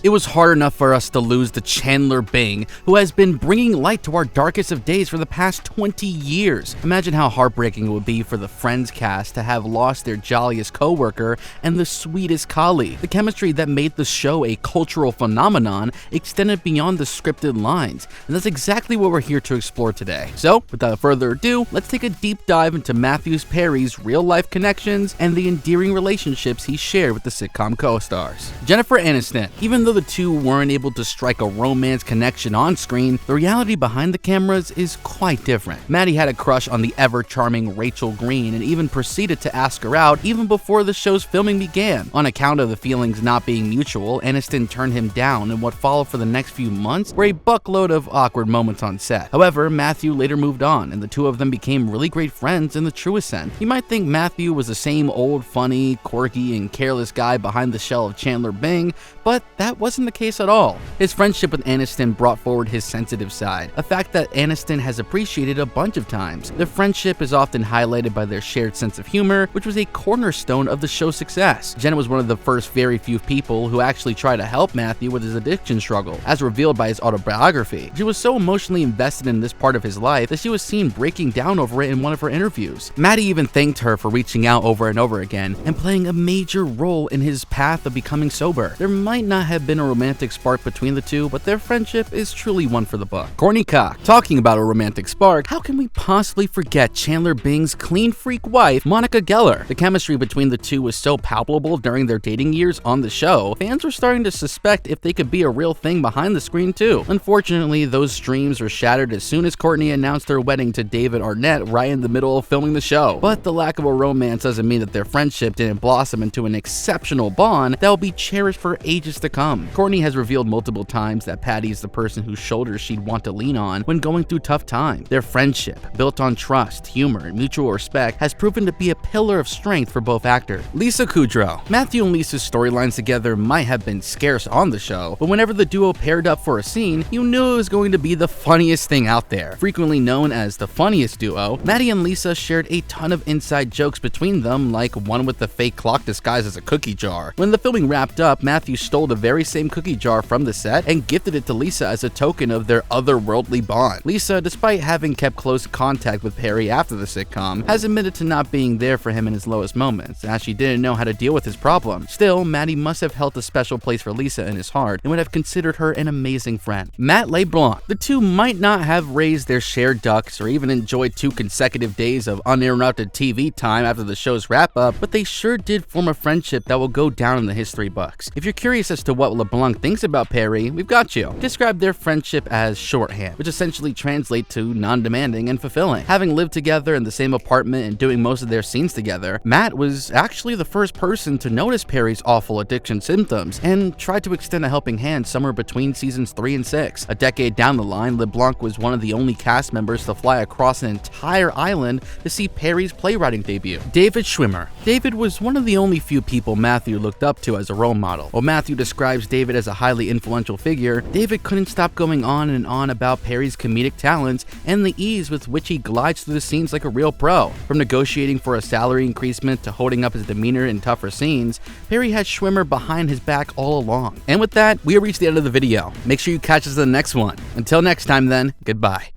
It was hard enough for us to lose to Chandler Bing, who has been bringing light to our darkest of days for the past 20 years. Imagine how heartbreaking it would be for the Friends cast to have lost their jolliest co-worker and the sweetest colleague. The chemistry that made the show a cultural phenomenon extended beyond the scripted lines, and that's exactly what we're here to explore today. So, without further ado, let's take a deep dive into Matthew Perry's real-life connections and the endearing relationships he shared with the sitcom co-stars. Jennifer Aniston. Even though the two weren't able to strike a romance connection on screen, the reality behind the cameras is quite different. Maddie had a crush on the ever-charming Rachel Green and even proceeded to ask her out even before the show's filming began. On account of the feelings not being mutual, Aniston turned him down, and what followed for the next few months were a buckload of awkward moments on set. However, Matthew later moved on, and the two of them became really great friends in the truest sense. You might think Matthew was the same old, funny, quirky, and careless guy behind the shell of Chandler Bing, but that wasn't the case at all. His friendship with Aniston brought forward his sensitive side, a fact that Aniston has appreciated a bunch of times. Their friendship is often highlighted by their shared sense of humor, which was a cornerstone of the show's success. Jenna was one of the first very few people who actually tried to help Matthew with his addiction struggle, as revealed by his autobiography. She was so emotionally invested in this part of his life that she was seen breaking down over it in one of her interviews. Maddie even thanked her for reaching out over and over again and playing a major role in his path of becoming sober. There might not have been a romantic spark between the two, but their friendship is truly one for the book. Courtney Cox. Talking about a romantic spark, how can we possibly forget Chandler Bing's clean freak wife, Monica Geller? The chemistry between the two was so palpable during their dating years on the show, fans were starting to suspect if they could be a real thing behind the screen too. Unfortunately, those dreams were shattered as soon as Courtney announced her wedding to David Arnett right in the middle of filming the show. But the lack of a romance doesn't mean that their friendship didn't blossom into an exceptional bond that will be cherished for ages to come. Courtney has revealed multiple times that Patty is the person whose shoulders she'd want to lean on when going through tough times. Their friendship, built on trust, humor, and mutual respect, has proven to be a pillar of strength for both actors. Lisa Kudrow. Matthew and Lisa's storylines together might have been scarce on the show, but whenever the duo paired up for a scene, you knew it was going to be the funniest thing out there. Frequently known as the funniest duo, Maddie and Lisa shared a ton of inside jokes between them, like one with the fake clock disguised as a cookie jar. When the filming wrapped up, Matthew stole the very same cookie jar from the set and gifted it to Lisa as a token of their otherworldly bond. Lisa, despite having kept close contact with Perry after the sitcom, has admitted to not being there for him in his lowest moments, as she didn't know how to deal with his problems. Still, Maddie must have held a special place for Lisa in his heart and would have considered her an amazing friend. Matt LeBlanc. The two might not have raised their shared ducks or even enjoyed 2 consecutive days of uninterrupted TV time after the show's wrap-up, but they sure did form a friendship that will go down in the history books. If you're curious as to what LeBlanc thinks about Perry, we've got you. Describe their friendship as shorthand, which essentially translates to non-demanding and fulfilling. Having lived together in the same apartment and doing most of their scenes together, Matt was actually the first person to notice Perry's awful addiction symptoms and tried to extend a helping hand somewhere between seasons 3 and 6. A decade down the line, LeBlanc was one of the only cast members to fly across an entire island to see Perry's playwriting debut. David Schwimmer. David was one of the only few people Matthew looked up to as a role model. While Matthew describes David as a highly influential figure, David couldn't stop going on and on about Perry's comedic talents and the ease with which he glides through the scenes like a real pro. From negotiating for a salary increasement to holding up his demeanor in tougher scenes, Perry had Schwimmer behind his back all along. And with that, we have reached the end of the video. Make sure you catch us in the next one. Until next time then, goodbye.